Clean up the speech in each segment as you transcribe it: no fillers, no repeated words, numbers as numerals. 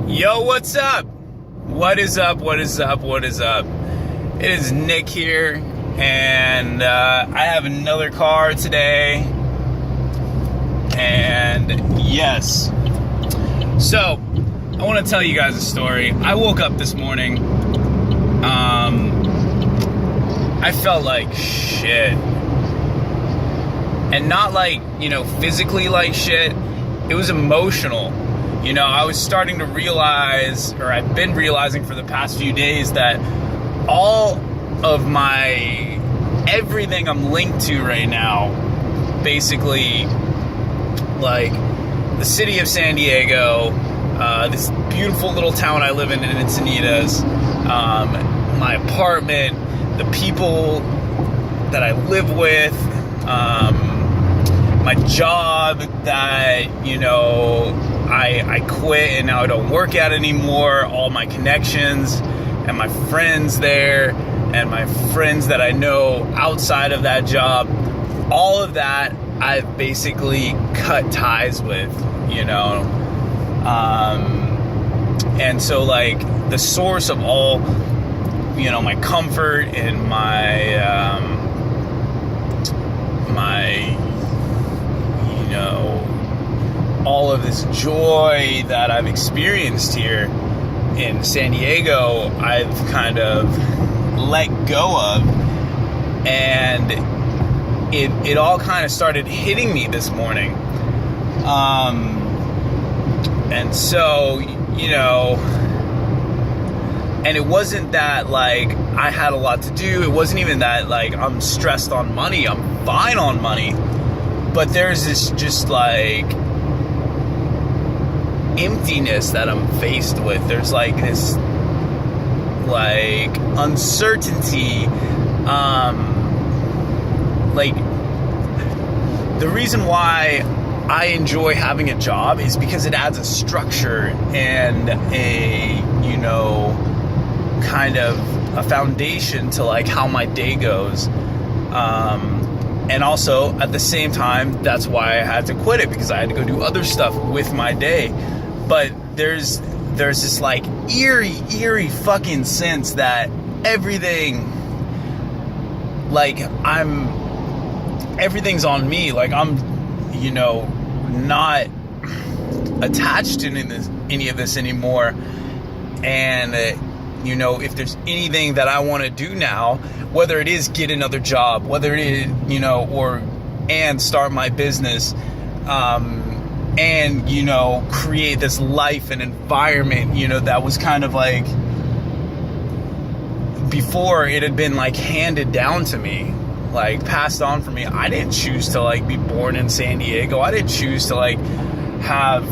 Yo, what's up? What is up? What is up? What is up? It is Nick here, and I have another car today. And yes, so I want to tell you guys a story. I woke up this morning. I felt like shit, and not like, physically like shit. It was emotional. I was starting to realize, or I've been realizing for the past few days, that all of everything I'm linked to right now, basically, like the city of San Diego, this beautiful little town I live in Encinitas, my apartment, the people that I live with, my job that, I quit and now I don't work at anymore, all my connections and my friends there and my friends that I know outside of that job, all of that I've basically cut ties with, and so like the source of all, my comfort and my all of this joy that I've experienced here in San Diego, I've kind of let go of, and it all kind of started hitting me this morning. And so, and it wasn't that like I had a lot to do. It wasn't even that like I'm stressed on money. I'm fine on money. But there's this just like emptiness that I'm faced with. There's like this like uncertainty. Like the reason why I enjoy having a job is because it adds a structure and a, kind of a foundation to like how my day goes. And also at the same time, that's why I had to quit it, because I had to go do other stuff with my day. But there's this like eerie fucking sense that everything's on me. Like I'm, not attached to any of this anymore. And, if there's anything that I want to do now, whether it is get another job, whether it is, and start my business, and, create this life and environment, that was kind of like, before it had been like handed down to me, like passed on for me. I didn't choose to like be born in San Diego. I didn't choose to like have,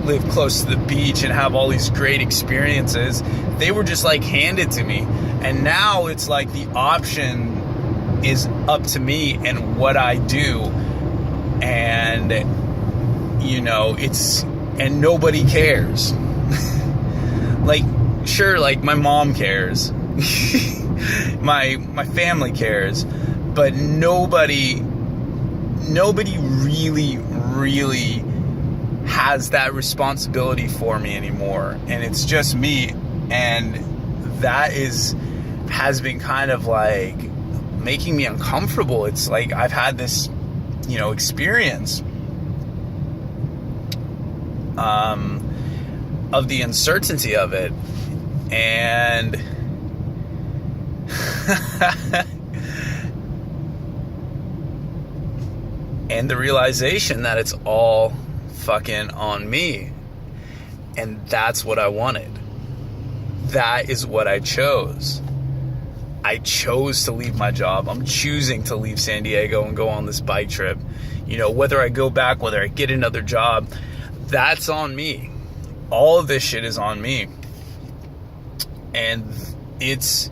live close to the beach and have all these great experiences. They were just like handed to me. And now it's like the option is up to me and what I do. And, and nobody cares. Like, sure, like my mom cares. my family cares, but nobody really has that responsibility for me anymore, and it's just me. And that has been kind of like making me uncomfortable. It's like I've had this experience of the uncertainty of it, and and the realization that it's all fucking on me. And that's what I wanted. That is what I chose. I chose to leave my job. I'm choosing to leave San Diego and go on this bike trip. Whether I go back, whether I get another job, that's on me. All of this shit is on me. And it's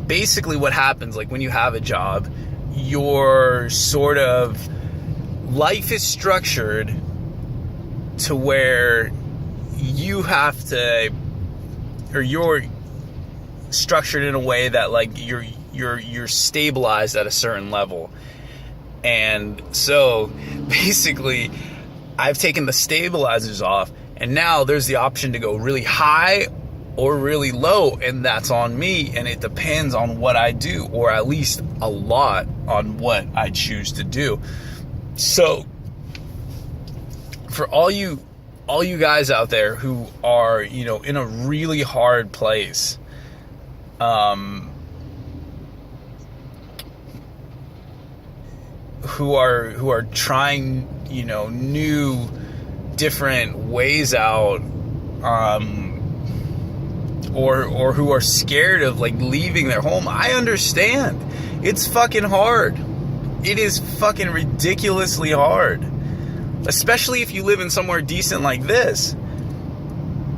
basically what happens, like when you have a job, your sort of life is structured to where you have to, or you're structured in a way that like you're stabilized at a certain level. And so basically I've taken the stabilizers off, and now there's the option to go really high or really low, and that's on me, and it depends on what I do, or at least a lot on what I choose to do. So for all you guys out there who are, you know, in a really hard place, who are trying, you know, new different ways out, or who are scared of like leaving their home, I understand. It's fucking hard. It is fucking ridiculously hard, especially if you live in somewhere decent like this,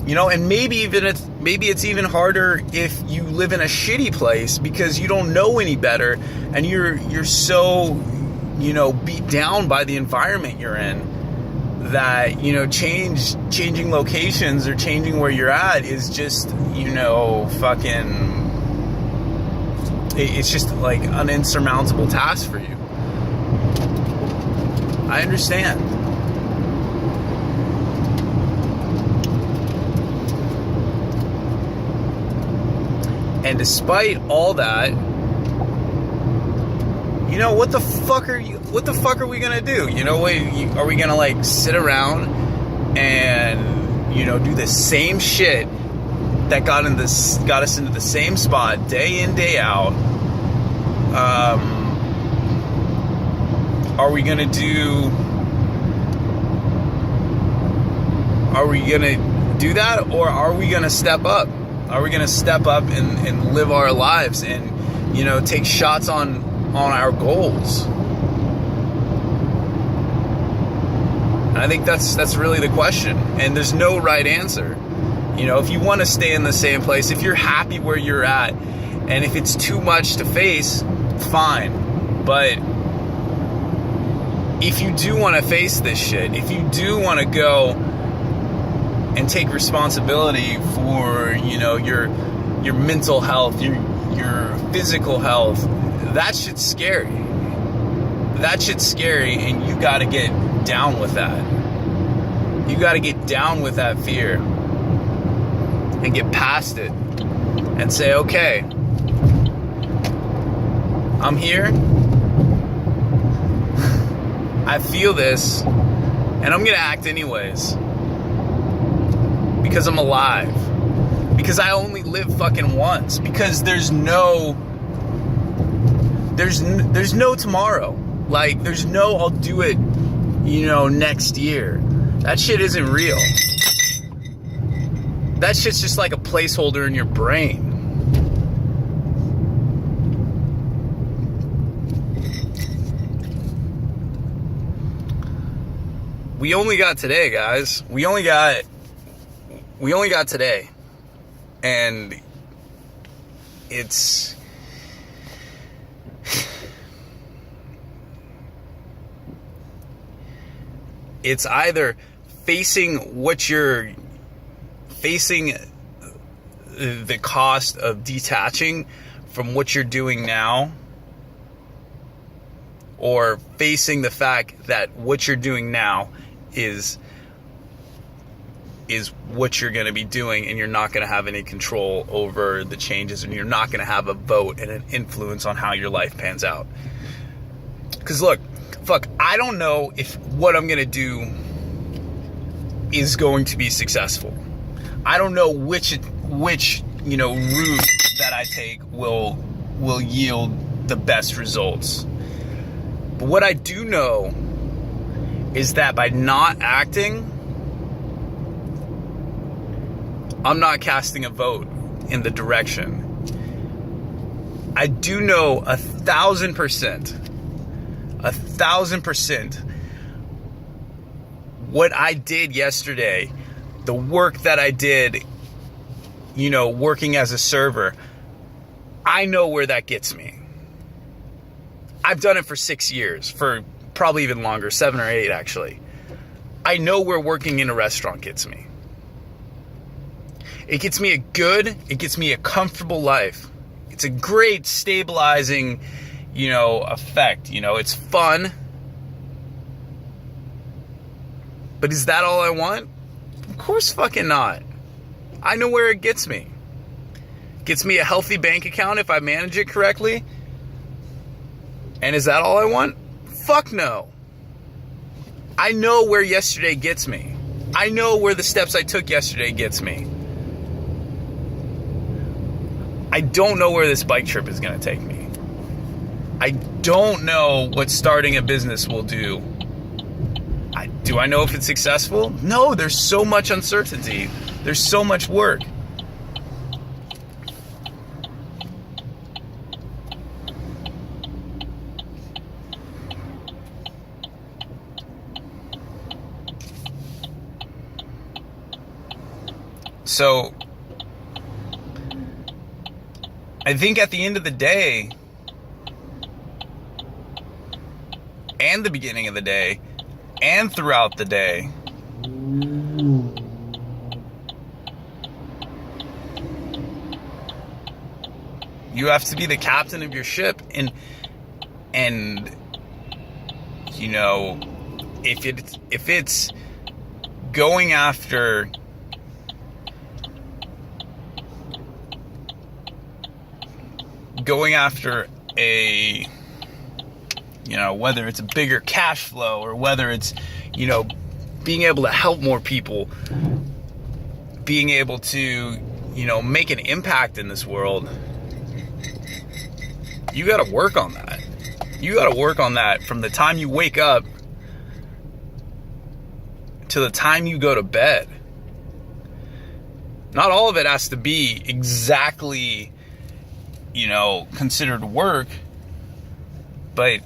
you know. And maybe it's even harder if you live in a shitty place, because you don't know any better, and you're so, you know, beat down by the environment you're in, that, you know, changing locations or changing where you're at is just, you know, fucking, it's just like an insurmountable task for you. I understand. And despite all that, you know, what the fuck are we gonna do? You know, are we gonna like sit around and, you know, do the same shit that got us into the same spot day in, day out? Are we gonna do that, or are we gonna step up? Are we gonna step up and live our lives and, you know, take shots on our goals? And I think that's really the question. And there's no right answer. You know, if you want to stay in the same place, if you're happy where you're at, and if it's too much to face, fine. But if you do want to face this shit, if you do want to go and take responsibility for, you know, your mental health, your physical health, that shit's scary. That shit's scary, and you got to get down with that. You got to get down with that fear and get past it and say, okay, I'm here. I feel this, and I'm going to act anyways. Because I'm alive. Because I only live fucking once. Because there's no tomorrow. Like, there's no I'll do it, you know, next year. That shit isn't real. That shit's just like a placeholder in your brain. We only got today, guys. We only got today. And it's either facing the cost of detaching from what you're doing now, or facing the fact that what you're doing now is what you're going to be doing, and you're not going to have any control over the changes, and you're not going to have a vote and an influence on how your life pans out. Because look, I don't know if what I'm going to do is going to be successful. I don't know which you know, route that I take will yield the best results. But what I do know is that by not acting, I'm not casting a vote in the direction. I do know 1,000% what I did yesterday, the work that I did, you know, working as a server, I know where that gets me. I've done it for 6 years, for probably even longer, 7 or 8 actually. I know where working in a restaurant gets me. It gets me a comfortable life. It's It's a great stabilizing, effect. It's fun. But is that all I want? Of course fucking not. I know where it gets me. Gets me a healthy bank account if I manage it correctly. And is that all I want? Fuck no. I know where yesterday gets me. I know where the steps I took yesterday gets me. I don't know where this bike trip is going to take me. I don't know what starting a business will do. Do I know if it's successful? No, there's so much uncertainty. There's so much work. So, I think at the end of the day, and the beginning of the day, and throughout the day, you have to be the captain of your ship, and if it's going after a, whether it's a bigger cash flow or whether it's, being able to help more people, being able to, make an impact in this world, you got to work on that. You got to work on that from the time you wake up to the time you go to bed. Not all of it has to be exactly, considered work, but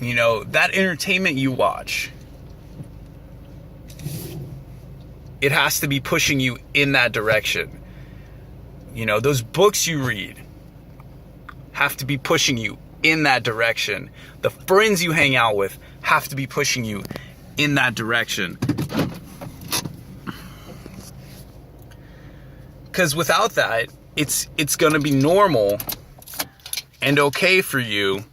that entertainment you watch, it has to be pushing you in that direction. Those books you read have to be pushing you in that direction. The friends you hang out with have to be pushing you in that direction. Because without that, it's going to be normal and okay for you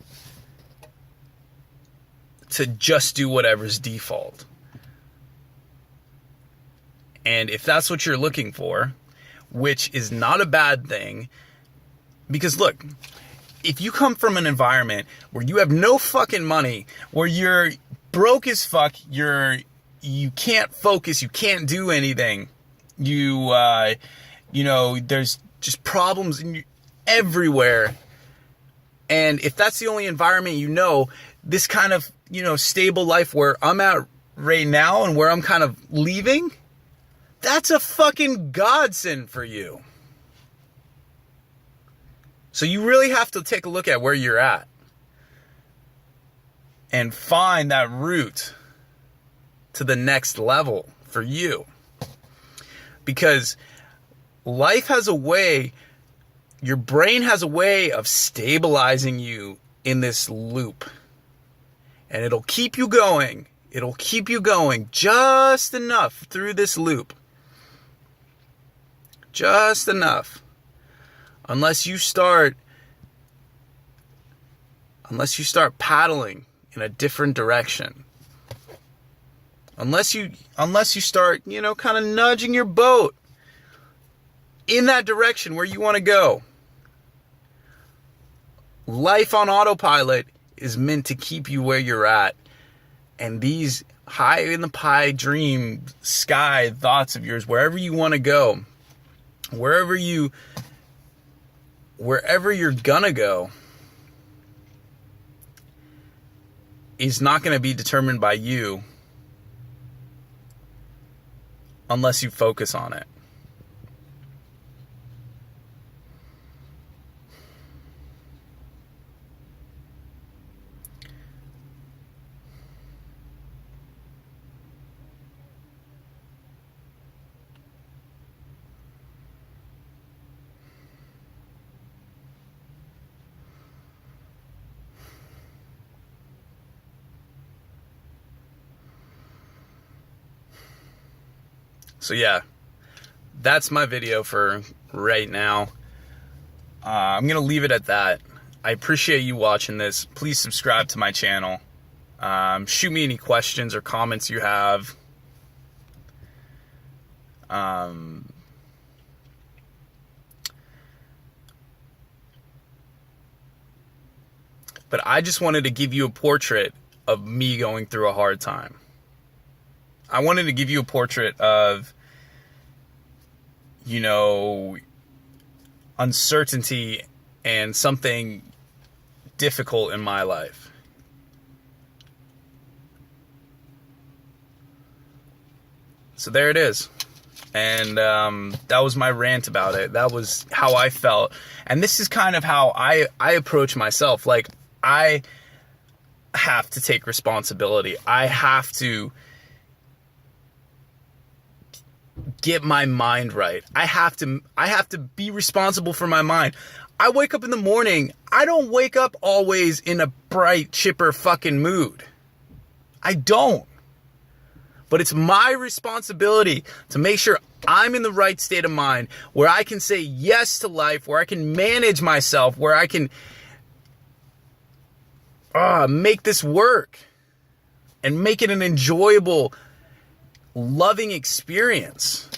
to just do whatever's default. And if that's what you're looking for, which is not a bad thing, because look, if you come from an environment where you have no fucking money, where you're broke as fuck, you can't focus, you can't do anything, there's just problems everywhere. And if that's the only environment, this kind of, stable life where I'm at right now and where I'm kind of leaving, that's a fucking godsend for you. So you really have to take a look at where you're at and find that route to the next level for you. Because life has a way, your brain has a way of stabilizing you in this loop. And it'll keep you going. It'll keep you going just enough through this loop. Just enough. Unless you start paddling in a different direction. Unless you start, kind of nudging your boat in that direction where you want to go. Life on autopilot is meant to keep you where you're at. And these high in the pie dream sky thoughts of yours, wherever you want to go, wherever you're gonna go, is not going to be determined by you unless you focus on it. So yeah, that's my video for right now. I'm going to leave it at that. I appreciate you watching this. Please subscribe to my channel. Shoot me any questions or comments you have. But I just wanted to give you a portrait of me going through a hard time. I wanted to give you a portrait of, you know, uncertainty and something difficult in my life. So there it is. And that was my rant about it. That was how I felt. And this is kind of how I approach myself. Like, I have to take responsibility. I have to get my mind right. I have to be responsible for my mind. I wake up in the morning. I don't wake up always in a bright, chipper fucking mood. I don't. But it's my responsibility to make sure I'm in the right state of mind, where I can say yes to life, where I can manage myself, where I can make this work and make it an enjoyable, loving experience.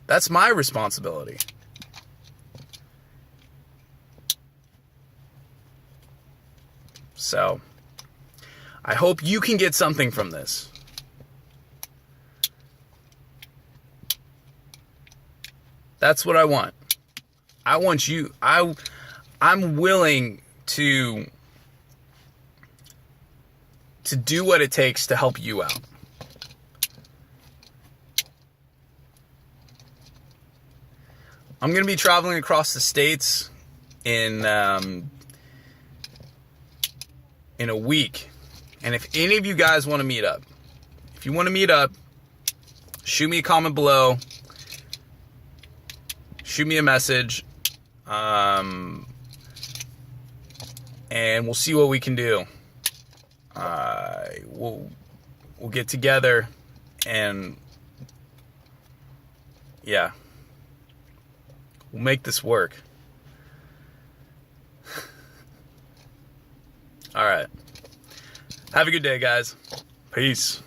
That's my responsibility. So, I hope you can get something from this. That's what I want. I want you. I'm willing to do what it takes to help you out. I'm going to be traveling across the states in a week. And if any of you guys want to meet up, shoot me a comment below. Shoot me a message. And we'll see what we can do. We'll get together and yeah, we'll make this work. All right. Have a good day, guys. Peace.